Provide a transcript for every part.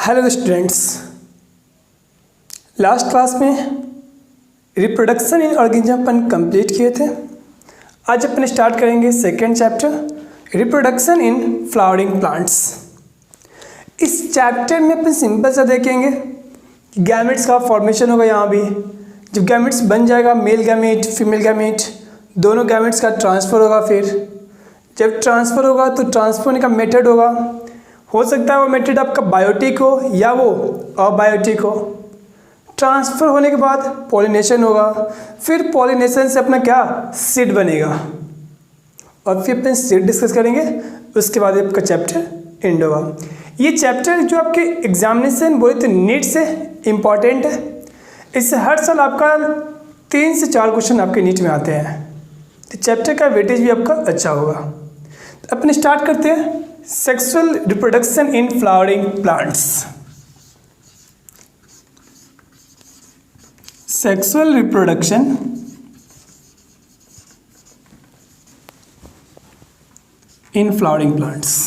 Hello students, last class में reproduction in organism upon complete किए थे। आज अपन स्टार्ट करेंगे second chapter reproduction in flowering plants. इस चैप्टर में अपन सिंपल सा देखेंगे गैमेट्स का फॉर्मेशन होगा। यहाँ भी जब गैमेट्स बन जाएगा, मेल गैमेट फीमेल गैमेट दोनों गैमेट्स का ट्रांसफ़र होगा। फिर जब ट्रांसफ़र होगा तो ट्रांसफ़र होने का मेथड होगा। हो सकता है वो मेथड आपका बायोटिक हो या वो अबायोटिक हो। ट्रांसफ़र होने के बाद पॉलिनेशन होगा, फिर पॉलिनेशन से अपना क्या सीड बनेगा और फिर अपन सीड डिस्कस करेंगे। उसके बाद आपका चैप्टर एंड होगा। ये चैप्टर जो आपके एग्जामिनेशन बोले तो नीट से इम्पॉर्टेंट है। इससे हर साल आपका 3 से 4 क्वेश्चन आपके नीट में आते हैं, तो चैप्टर का वेटेज भी आपका अच्छा होगा। तो अपन स्टार्ट करते हैं sexual reproduction in flowering plants. Sexual reproduction in flowering plants.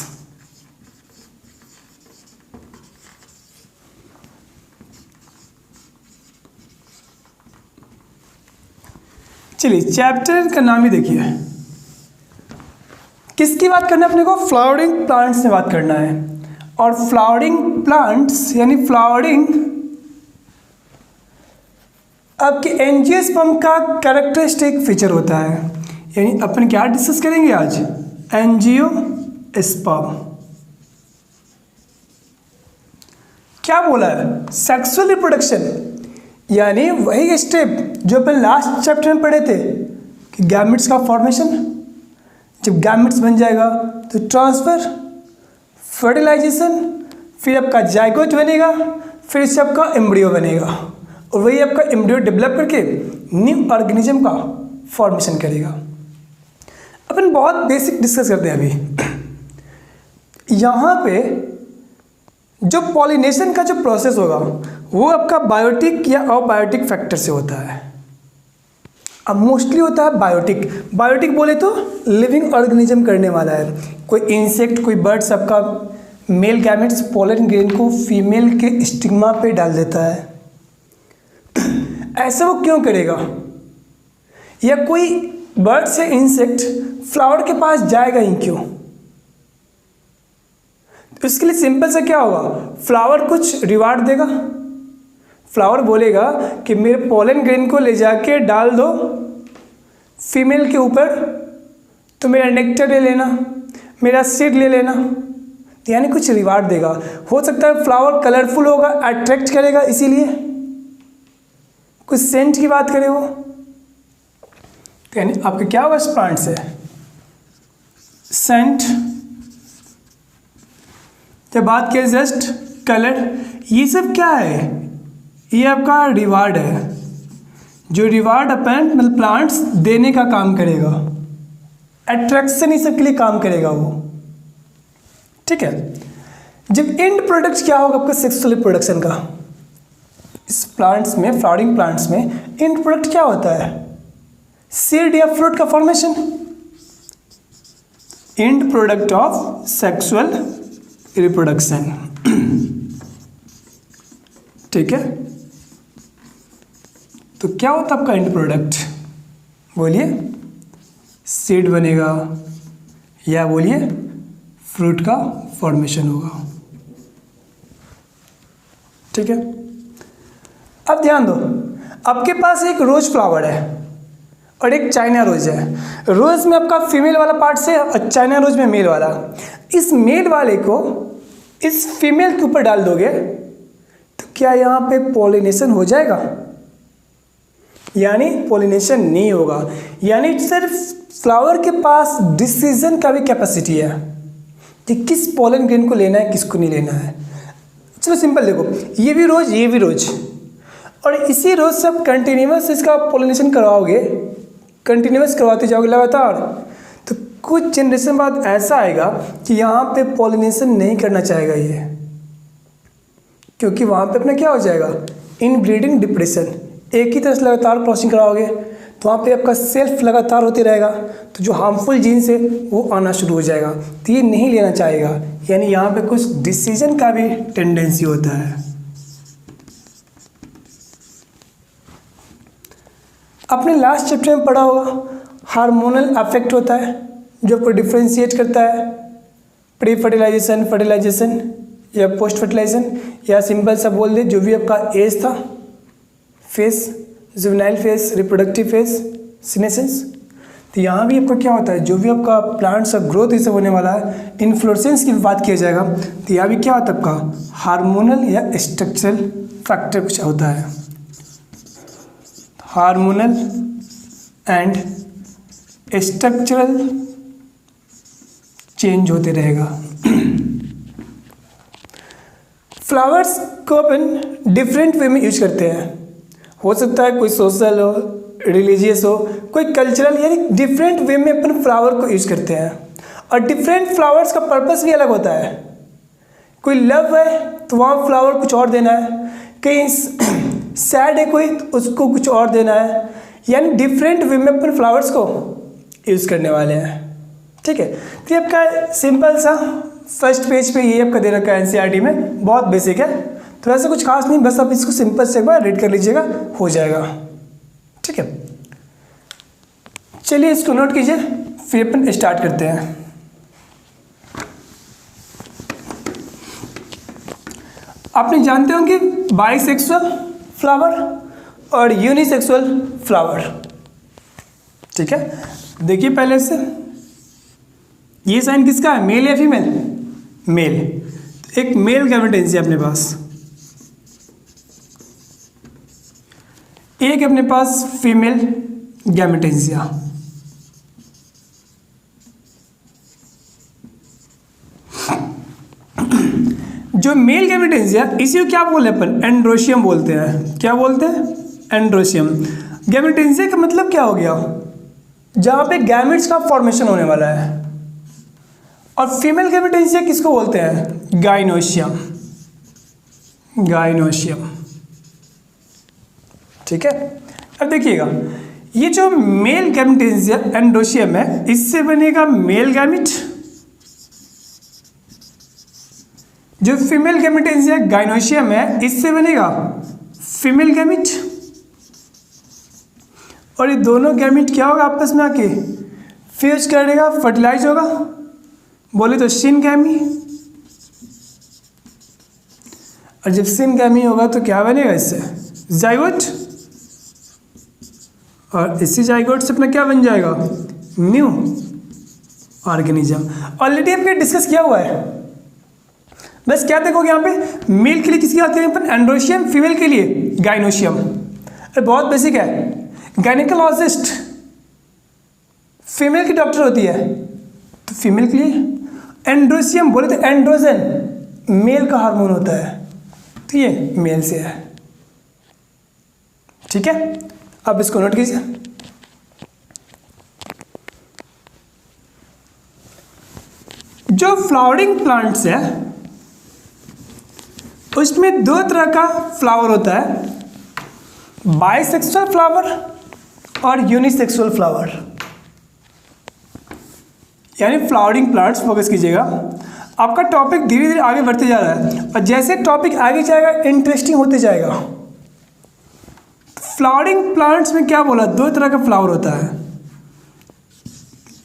चलिए चैप्टर का नाम ही देखिए, किसकी बात करना है अपने को? फ्लावरिंग प्लांट्स से बात करना है। और फ्लावरिंग प्लांट्स यानी फ्लावरिंग आपके एंजियोस्पर्म का कैरेक्टरिस्टिक फीचर होता है। यानी अपन क्या डिस्कस करेंगे आज? एंजियोस्पर्म। क्या बोला है? सेक्सुअल रिप्रोडक्शन, यानी वही स्टेप जो अपन लास्ट चैप्टर में पढ़े थे कि गैमेट्स का फॉर्मेशन। जब गैमेट्स बन जाएगा तो ट्रांसफ़र, फर्टिलाइजेशन, फिर आपका जाइगोट बनेगा, फिर इससे आपका एम्ब्रियो बनेगा और वही आपका एम्ब्रियो डेवलप करके न्यू ऑर्गेनिज्म का फॉर्मेशन करेगा। अपन बहुत बेसिक डिस्कस करते हैं अभी। यहाँ पे जो पॉलिनेशन का जो प्रोसेस होगा वो आपका बायोटिक या अबायोटिक फैक्टर से होता है। अब मोस्टली होता है बायोटिक। बायोटिक बोले तो लिविंग ऑर्गेनिज्म करने वाला है। कोई इंसेक्ट, कोई बर्ड्स आपका मेल गैमेट्स पोलन ग्रेन को फीमेल के स्टिग्मा पे डाल देता है। ऐसा वो क्यों करेगा? या कोई बर्ड से इंसेक्ट फ्लावर के पास जाएगा ही क्यों? तो इसके लिए सिंपल सा क्या होगा, फ्लावर कुछ रिवार्ड देगा। फ्लावर बोलेगा कि मेरे पोलन ग्रेन को ले जाके डाल दो फीमेल के ऊपर, तो मेरा नेक्टर ले लेना, मेरा सीड ले लेना, यानी कुछ रिवार्ड देगा। हो सकता है फ्लावर कलरफुल होगा, अट्रैक्ट करेगा, इसीलिए कुछ सेंट की बात करे वो। तो यानी आपका क्या होगा इस प्लांट से? सेंट। जब बात किया जस्ट कलर, ये सब क्या है? ये आपका रिवार्ड है, जो रिवार्ड अपन मतलब प्लांट्स देने का काम करेगा। अट्रैक्शन ही सब के लिए काम करेगा वो, ठीक है। जब एंड प्रोडक्ट क्या होगा आपका सेक्सुअल रिप्रोडक्शन का? इस प्लांट्स में, फ्लावरिंग प्लांट्स में एंड प्रोडक्ट क्या होता है? सीड या फ्रूट का formation. And product of sexual reproduction, ठीक है। तो क्या होता है आपका एंड प्रोडक्ट? बोलिए, सीड बनेगा या बोलिए फ्रूट का फॉर्मेशन होगा, ठीक है। अब ध्यान दो, आपके पास एक रोज फ्लावर है और एक चाइना रोज है। रोज में आपका फीमेल वाला पार्ट से और चाइना रोज में मेल वाला। इस मेल वाले को इस फीमेल के ऊपर डाल दोगे तो क्या यहाँ पे पॉलिनेशन हो जाएगा? यानी पॉलिनेशन नहीं होगा। यानी सिर्फ फ्लावर के पास डिसीजन का भी कैपेसिटी है कि किस पॉलन ग्रेन को लेना है, किसको नहीं लेना है। चलो सिंपल देखो, ये भी रोज, ये भी रोज, और इसी रोज से आप कंटिन्यूस इसका पॉलिनेशन करवाओगे, कंटिन्यूस करवाते जाओगे लगातार, तो कुछ जनरेशन बाद ऐसा आएगा कि यहाँ पे पॉलिनेशन नहीं करना चाहेगा ये, क्योंकि वहाँ पे अपना क्या हो जाएगा? Inbreeding depression. एक ही तरह से लगातार क्रॉसिंग कराओगे तो वहाँ पे आपका सेल्फ लगातार होते रहेगा, तो जो हार्मफुल जीन्स है वो आना शुरू हो जाएगा, तो ये नहीं लेना चाहेगा। यानी यहाँ पे कुछ डिसीजन का भी टेंडेंसी होता है। आपने लास्ट चैप्टर में पढ़ा होगा हार्मोनल अफेक्ट होता है जो आपको डिफ्रेंशिएट करता है प्री फर्टिलाइजेशन, फर्टिलाइजेशन या पोस्ट फर्टिलाइजेशन, या सिंपल सा बोल दे जो भी आपका एज था, phase, juvenile phase, reproductive phase, senescence. तो यहाँ भी आपका क्या होता है, जो भी आपका प्लांट्स का ग्रोथ इसे होने वाला है, इन्फ्लोरेसेंस की बात किया जाएगा, तो यहाँ भी क्या होता है आपका हार्मोनल या स्ट्रक्चरल फैक्टर कुछ होता है। हार्मोनल एंड स्ट्रक्चरल चेंज होते रहेगा। फ्लावर्स को अपन डिफरेंट वे में यूज करते हैं, हो सकता है कोई सोशल हो, रिलीजियस हो, कोई कल्चरल, यानी डिफरेंट वे में अपन फ्लावर को यूज करते हैं। और डिफरेंट फ्लावर्स का पर्पस भी अलग होता है। कोई लव है तो वहाँ फ्लावर कुछ और देना है, कहीं सैड है कोई तो उसको कुछ और देना है, यानी डिफरेंट वे में अपन फ्लावर्स को यूज़ करने वाले हैं। ठीक है, तो ये आपका सिंपल सा फर्स्ट पेज पे ये आपका दे रखा है एनसीईआरटी में, बहुत बेसिक है, तो ऐसा कुछ खास नहीं, बस आप इसको सिंपल से एक बार रीड कर लीजिएगा, हो जाएगा। ठीक है, चलिए इसको नोट कीजिए, फिर अपन स्टार्ट करते हैं। आपने जानते होंगे बाइसेक्सुअल फ्लावर और यूनिसेक्सुअल फ्लावर। ठीक है, देखिए पहले से ये साइन किसका है, मेल या फीमेल? मेल। एक मेल गैमेटेंसी अपने पास, एक अपने पास फीमेल गैमेटेंसिया। जो मेल गैमेटेंसिया, इसी को क्या बोलते हैं अपन? एंड्रोशियम बोलते हैं। क्या बोलते हैं? एंड्रोशियम। गैमेटेंसिया का मतलब क्या हो गया? जहां पे गैमेट्स का फॉर्मेशन होने वाला है। और फीमेल गैमेटेंसिया किसको बोलते हैं? गाइनोशियम। गाइनोशियम। ठीक है, अब देखिएगा, ये जो मेल गैमेटेंसिया एंड्रोशियम है, इससे बनेगा मेल गैमेट। जो फीमेल गैमेटेंसिया गाइनोशियम है, इससे बनेगा फीमेल गैमेट। और ये दोनों गैमेट क्या होगा, आपस में आके फ्यूज करेगा, फर्टिलाइज होगा, बोले तो सिनगैमी। और जब सिनगैमी होगा तो क्या बनेगा इससे? जाइगोट। और इसी जाइगोट से अपना क्या बन जाएगा? New organism. ऑलरेडी हमने डिस्कस किया हुआ है। बस क्या देखोगे यहाँ पे, मेल के लिए किसकी बात करें अपन? एंड्रोशियम। फीमेल के लिए गाइनोशियम। अरे बहुत बेसिक है। गायनेकोलॉजिस्ट फीमेल की डॉक्टर होती है, तो फीमेल के लिए एंड्रोशियम बोले तो एंड्रोजन मेल का हार्मोन होता है, तो ये मेल से है। ठीक है, अब इसको नोट कीजिए। जो फ्लावरिंग प्लांट्स है उसमें दो तरह का फ्लावर होता है, बाइसेक्सुअल फ्लावर और यूनिसेक्सुअल फ्लावर। यानी फ्लावरिंग प्लांट्स, फोकस कीजिएगा, आपका टॉपिक धीरे धीरे आगे बढ़ते जा रहा है और जैसे टॉपिक आगे जाएगा इंटरेस्टिंग होते जाएगा। फ्लावरिंग प्लांट्स में क्या बोला, दो तरह का फ्लावर होता है।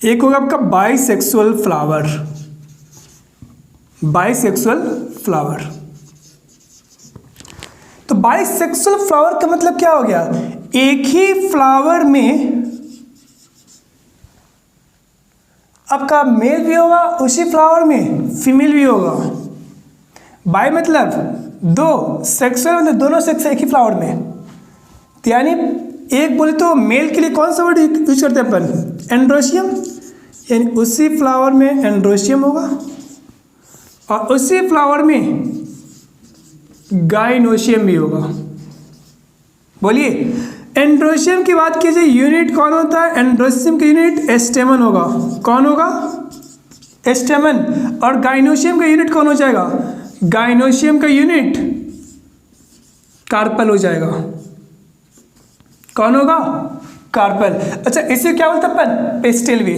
एक होगा आपका बाइसेक्सुअल फ्लावर। बाइसेक्सुअल फ्लावर, तो बाइसेक्सुअल फ्लावर का मतलब क्या हो गया? एक ही फ्लावर में आपका मेल भी होगा, उसी फ्लावर में फीमेल भी होगा। बाय मतलब दो, सेक्सुअल मतलब दोनों सेक्स एक ही फ्लावर में। यानी एक बोले तो मेल के लिए कौन सा वर्ड यूज करते हैं अपन? एंड्रोशियम। यानी उसी फ्लावर में एंड्रोशियम होगा और उसी फ्लावर में गाइनोशियम भी होगा। बोलिए, एंड्रोशियम की बात कीजिए, यूनिट कौन होता है? एंड्रोशियम का यूनिट एस्टेमन होगा। कौन होगा? एस्टेमन। और गाइनोशियम का यूनिट कौन हो जाएगा? गाइनोशियम का यूनिट कार्पल हो जाएगा। कौन होगा? कार्पल। अच्छा, इसे क्या बोलते हैं अपन? पेस्टिल भी।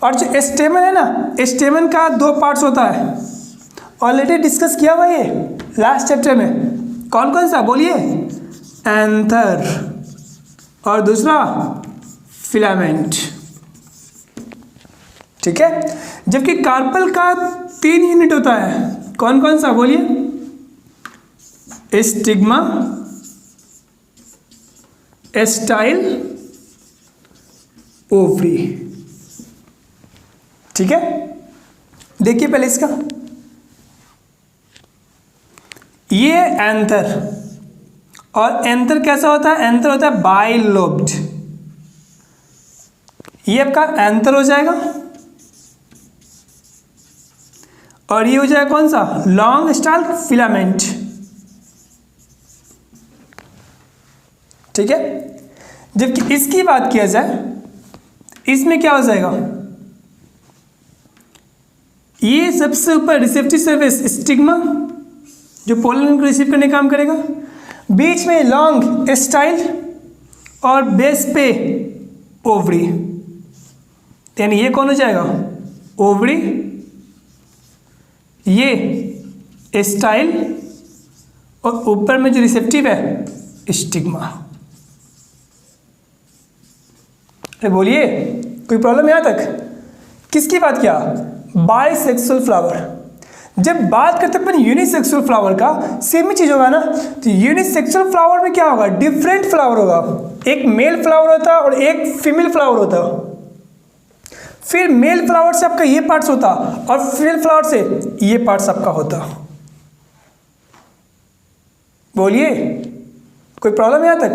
और जो स्टेमन है ना, स्टेमन का 2 पार्ट्स होता है, ऑलरेडी डिस्कस किया हुआ ये लास्ट चैप्टर में। कौन कौन सा बोलिए? एंथर और दूसरा फिलामेंट, ठीक है। जबकि कार्पल का 3 यूनिट होता है, कौन कौन सा बोलिए? स्टिग्मा, स्टाइल, ओवरी, ठीक है। देखिए पहले इसका, ये एंथर, और एंथर कैसा होता है? एंथर होता है बाइलोब्ड। ये आपका एंथर हो जाएगा, और ये हो जाएगा कौन सा? लॉन्ग स्टाइल फिलामेंट, ठीक है। जबकि इसकी बात किया जाए, इसमें क्या हो जाएगा? ये सबसे ऊपर रिसेप्टिव सर्फेस स्टिग्मा, जो पोलन को रिसीव करने का काम करेगा, बीच में लॉन्ग स्टाइल, और बेस पे ओवरी। यानी ये कौन हो जाएगा? ओवरी, ये स्टाइल, और ऊपर में जो रिसेप्टिव है स्टिग्मा। अरे बोलिए, कोई प्रॉब्लम यहां तक? किसकी बात किया? Bisexual flower. जब बात करते हैं यूनिसेक्सुअल फ्लावर का, सेम ही चीज होगा ना। तो यूनिसेक्सुअल फ्लावर में क्या होगा? डिफरेंट फ्लावर होगा। एक मेल फ्लावर होता है और एक फीमेल फ्लावर होता है। फिर मेल फ्लावर से आपका ये पार्ट्स होता, और फीमेल फ्लावर से ये पार्ट्स आपका होता। बोलिए, कोई प्रॉब्लम यहां तक?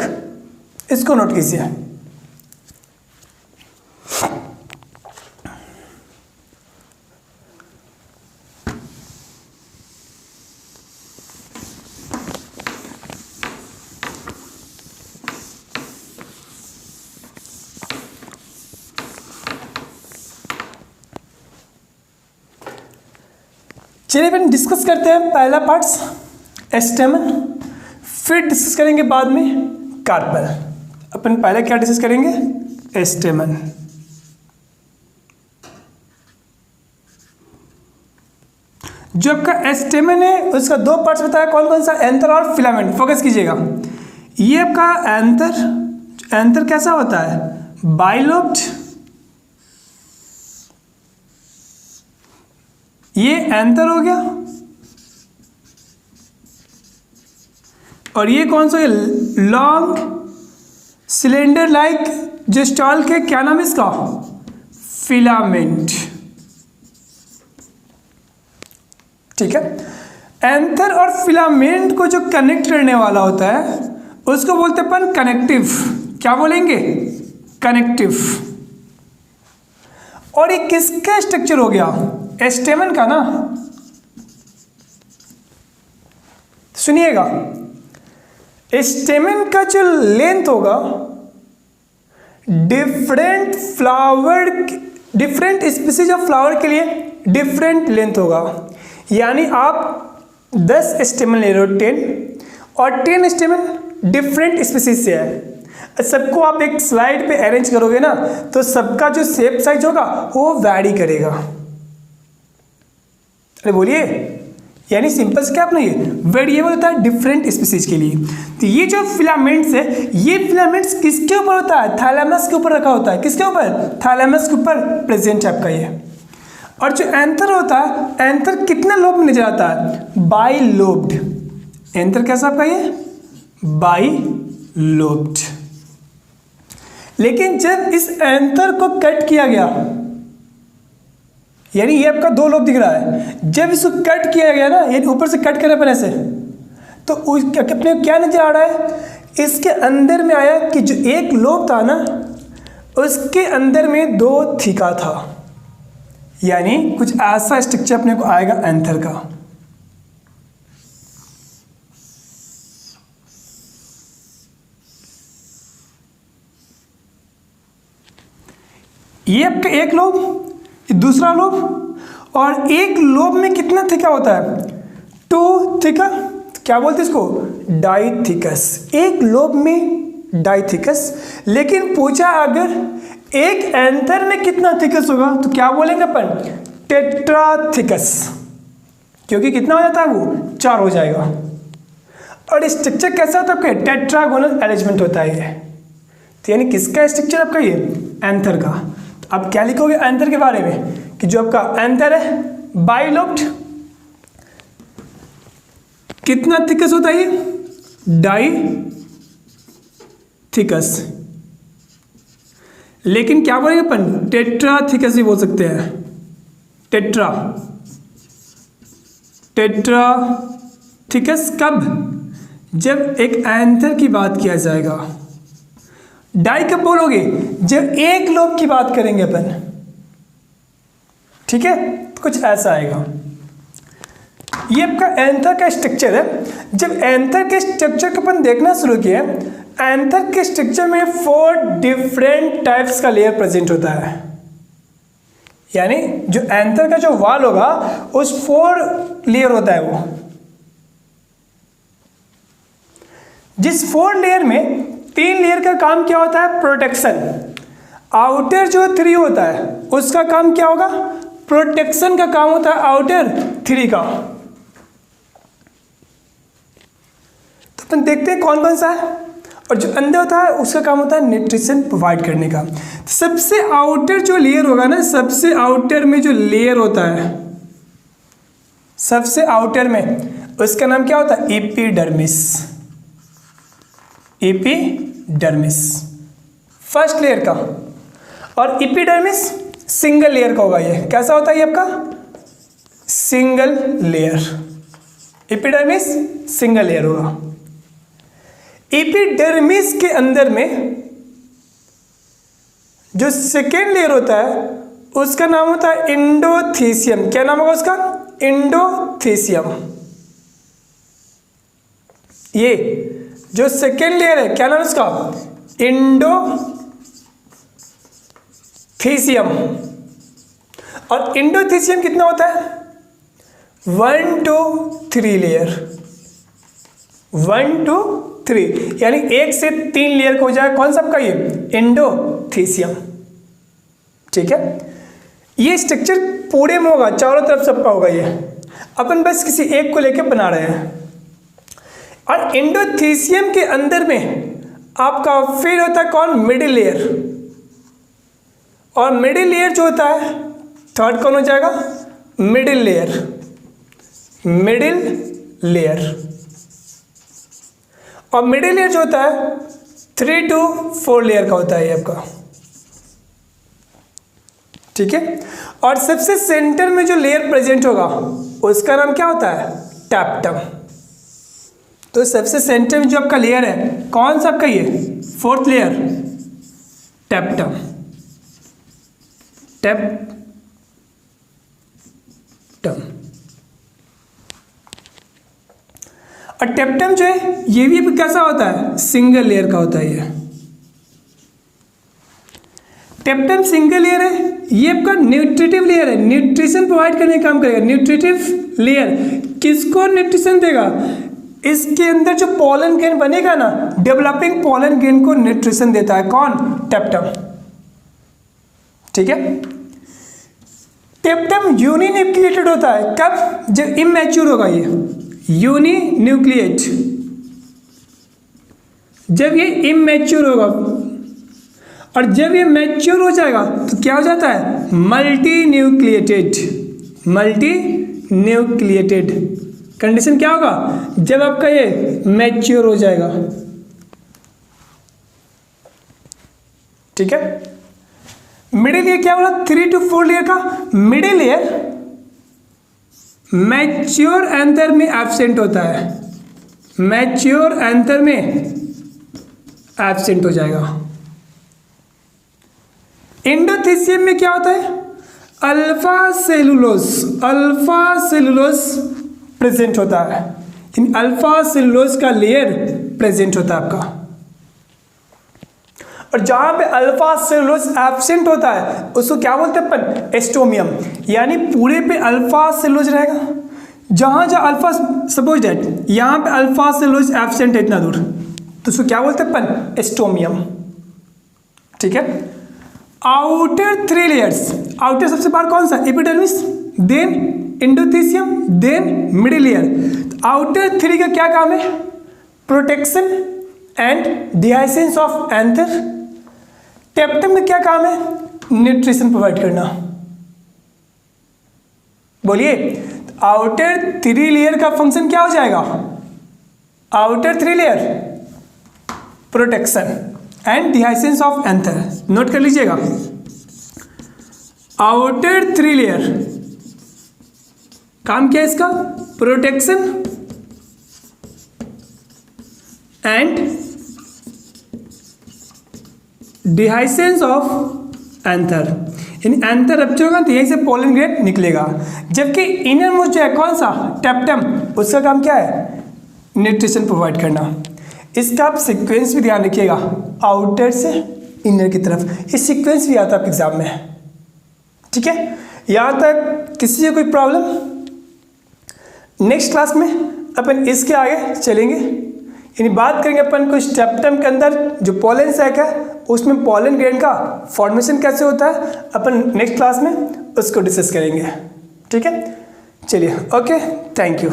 इसको नोट कीजिए। चलिए अपन डिस्कस करते हैं पहला पार्ट्स स्टेमन, फिर डिस्कस करेंगे बाद में कार्पल। अपन पहले क्या डिस्कस करेंगे? स्टेमन। जो आपका स्टेमन है उसका 2 पार्ट्स बताया, कौन कौन सा? एंथर और फिलामेंट। फोकस कीजिएगा। ये आपका एंथर कैसा होता है? बाइलोब्ड। ये एंथर हो गया, और ये कौन सा? लॉन्ग सिलेंडर लाइक जो स्टॉल के, क्या नाम है इसका? फिलामेंट, ठीक है। एंथर और फिलामेंट को जो कनेक्ट करने वाला होता है उसको बोलते हैं अपन कनेक्टिव। क्या बोलेंगे? कनेक्टिव। और ये किसका स्ट्रक्चर हो गया? स्टेमन का ना। सुनिएगा, स्टेमन का जो लेंथ होगा, डिफरेंट स्पीसीज ऑफ फ्लावर के लिए डिफरेंट लेंथ होगा। यानी आप 10 स्टेमन ले रहे हो, 10, और 10 स्टेमन डिफरेंट स्पीसीज से है। सबको आप एक स्लाइड पे अरेंज करोगे ना, तो सबका जो शेप साइज होगा वो वैरी करेगा। अरे बोलिए, यानी सिंपल से क्या अपना ये वेरिएबल होता है डिफरेंट स्पीसीज के लिए। तो ये जो फिलामेंट्स है, ये फिलामेंट्स किसके ऊपर होता है? थैलेमस के ऊपर रखा होता है। किसके ऊपर? थैलेमस के ऊपर प्रेजेंट है आपका ये। और जो एंथर होता है, एंथर कितने लोब में नजर आता है? बाइलोब्ड। एंथर कैसा आपका ये? बाइलोब्ड। लेकिन जब इस एंथर को कट किया गया, यानी ये आपका 2 लोब दिख रहा है, जब इसको कट किया गया ना, यानी ऊपर से कट करने पर ऐसे, तो अपने क्या नजर आ रहा है? इसके अंदर में आया कि जो एक लोब था ना, उसके अंदर में 2 थीका था। यानी कुछ ऐसा स्ट्रक्चर अपने को आएगा एंथर का। ये आपका एक लोब, दूसरा लोब, और एक लोब में कितना थिका होता है? 2 थिका। क्या बोलते हैं इसको? डाइथिकस। एक लोब में डाइथिकस। लेकिन पूछा अगर एक एंथर में कितना थिकस होगा तो क्या बोलेंगे अपन, टेट्राथिकस, क्योंकि कितना हो जाता है वो 4 हो जाएगा। और स्ट्रक्चर कैसा होता है आपका, टेट्रागोनल अरेंजमेंट होता है ये। तो यानी किसका स्ट्रक्चर आपका, ये एंथर का। तो अब क्या लिखोगे एंथर के बारे में कि जो आपका एंथर है बाइलोब्ड, कितना थिकस होता है ये, डाइथिकस। लेकिन क्या बोलेंगे अपन, टेट्राथिकस भी बोल सकते हैं, टेट्राथिकस। कब, जब एक एंथर की बात किया जाएगा। डाई कब बोलोगे, जब एक लोब की बात करेंगे अपन, ठीक है। तो कुछ ऐसा आएगा। ये आपका एंथर का स्ट्रक्चर है। जब एंथर के स्ट्रक्चर को अपन देखना शुरू किए, एंथर के स्ट्रक्चर में 4 डिफरेंट टाइप्स का लेयर प्रेजेंट होता है। यानी जो एंथर का जो वॉल होगा उस 4 लेयर होता है वो। जिस 4 लेयर में 3 लेयर का काम क्या होता है, प्रोटेक्शन। आउटर जो 3 होता है उसका काम क्या होगा, प्रोटेक्शन का काम होता है आउटर 3 का। तो अपन देखते हैं कौन कौन सा है। और जो अंदर होता है उसका काम होता है न्यूट्रिशन प्रोवाइड करने का। तो सबसे आउटर जो लेयर होगा ना, सबसे आउटर में जो लेयर होता है, सबसे आउटर में, उसका नाम क्या होता है, एपिडर्मिस। एपिडर्मिस फर्स्ट लेयर का। और एपिडर्मिस सिंगल लेयर का होगा। ये कैसा होता है, ये आपका single layer. Epidermis single layer होगा। एपिडर्मिस के अंदर में जो सेकेंड लेयर होता है उसका नाम होता है एंडोथीसियम। क्या नाम होगा उसका, एंडोथीसियम। ये जो सेकेंड लेयर है क्या नाम है उसका, एंडोथीसियम। और एंडोथीसियम कितना होता है, 1 to 3 लेयर, 1 to 3, यानी 1 से 3 लेयर का हो जाएगा। कौन सा आपका, ये एंडोथीसियम, ठीक है। ये स्ट्रक्चर पूरे में होगा, चारों तरफ सबका होगा। ये अपन बस किसी एक को लेकर बना रहे हैं। और एंडोथीसियम के अंदर में आपका फिर होता है कौन, मिडिल लेयर। और मिडिल लेयर जो होता है, थर्ड कौन हो जाएगा, मिडिल लेयर। Middle layer. और मिडिल लेयर जो होता है 3 to 4 लेयर का होता है ये आपका, ठीक है। और सबसे सेंटर में जो लेयर प्रेजेंट होगा उसका नाम क्या होता है, टैप्टम। तो सबसे सेंटर में जो आपका लेयर है कौन सा आपका, ये 4th लेयर, टैप्टम। टैप्टम। और टैप्टम जो है ये भी कैसा होता है, सिंगल लेयर का होता है। ये टैप्टम सिंगल लेयर है। ये आपका न्यूट्रिटिव लेयर है, न्यूट्रिशन प्रोवाइड करने का काम करेगा। न्यूट्रिटिव लेयर किसको न्यूट्रिशन देगा, इसके अंदर जो पॉलन ग्रेन बनेगा ना, डेवलपिंग पॉलन ग्रेन को न्यूट्रिशन देता है कौन, टैप्टम, ठीक है। टैप्टम यूनिन्यूक्लिएटेड होता है। कब, जब इमैच्योर होगा ये, यूनिन्यूक्लिएट, जब ये इमैच्योर होगा। और जब ये मैच्योर हो जाएगा तो क्या हो जाता है, multi nucleated. Multi nucleated condition क्या होगा, जब आपका ये मैच्योर हो जाएगा, ठीक है। मिडिल लेयर क्या बोला, 3 to 4 लेयर का मिडिल लेयर मैच्योर एंथर में एब्सेंट होता है। मैच्योर एंथर में एब्सेंट हो जाएगा। एंडोथीसियम में क्या होता है, alpha cellulose, alpha cellulose present होता है। इन अल्फा सेलुलोज का लेयर प्रेजेंट होता है आपका। और जहां पे अल्फा सेलुलोज एब्सेंट होता है उसको क्या बोलते हैं अपन, एस्टोमियम। यानी पूरे पे अल्फा सेलुलोज रहेगा। जहां जहां अल्फा, सपोज दैट यहां पे अल्फा सेलुलोज एब्सेंट है इतना दूर, तो उसको क्या बोलते हैं अपन, स्टोमियम। ठीक है। आउटर 3 लेयर्स, आउटर सबसे बाहर कौन सा, epidermis, then endothelium, then middle layer. Outer 3 का क्या काम है, protection and dehiscence of anther. Tapetum का क्या काम है, न्यूट्रिशन प्रोवाइड करना। बोलिए, आउटर 3 लेयर का फंक्शन क्या हो जाएगा, outer 3 layer protection and dehiscence of anther. Note कर लीजिएगा, आउटर 3 लेयर काम क्या है इसका, protection and dehiscence of anther. यानी एंथर रप्चर होगा तो यहीं से पोलन ग्रेड निकलेगा। जबकि इनर मोस्ट जो है कौन सा, टेप्टम, उसका काम क्या है, न्यूट्रिशन प्रोवाइड करना। इसका आप सीक्वेंस भी ध्यान रखिएगा, आउटर से इनर की तरफ, ये सीक्वेंस भी आता है एग्जाम में। ठीक है, यहाँ तक किसी से कोई प्रॉब्लम। नेक्स्ट क्लास में अपन इसके आगे चलेंगे, यानी बात करेंगे अपन को टेप्टम के अंदर जो पोलन सैक है उसमें पोलन ग्रेन का फॉर्मेशन कैसे होता है, अपन नेक्स्ट क्लास में उसको डिस्कस करेंगे। ठीक है, चलिए, ओके, थैंक यू।